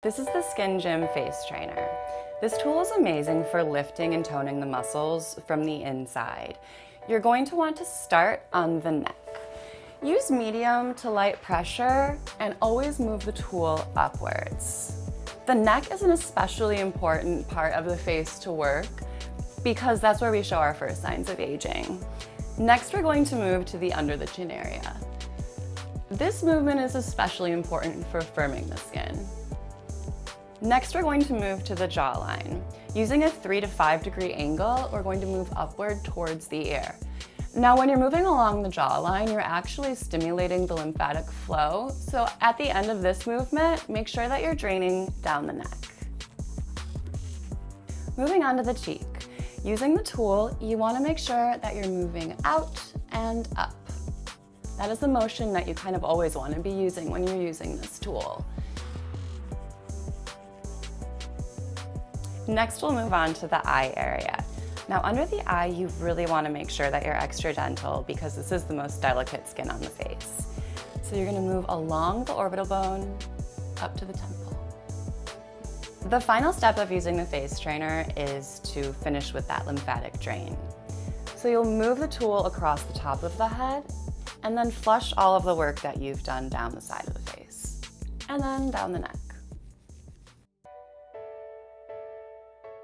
This is the Skin Gym Face Trainer. This tool is amazing for lifting and toning the muscles from the inside. You're going to want to start on the neck. Use medium to light pressure and always move the tool upwards. The neck is an especially important part of the face to work because that's where we show our first signs of aging. Next, we're going to move to the under the chin area. This movement is especially important for firming the skin. Next, we're going to move to the jawline. Using a 3 to 5 degree angle, we're going to move upward towards the ear. Now, when you're moving along the jawline, you're actually stimulating the lymphatic flow. So at the end of this movement, make sure that you're draining down the neck. Moving on to the cheek. Using the tool, you want to make sure that you're moving out and up. That is the motion that you kind of always want to be using when you're using this tool. Next, we'll move on to the eye area. Now, under the eye, you really want to make sure that you're extra gentle because this is the most delicate skin on the face. So you're going to move along the orbital bone up to the temple. The final step of using the face trainer is to finish with that lymphatic drain. So you'll move the tool across the top of the head and then flush all of the work that you've done down the side of the face and then down the neck.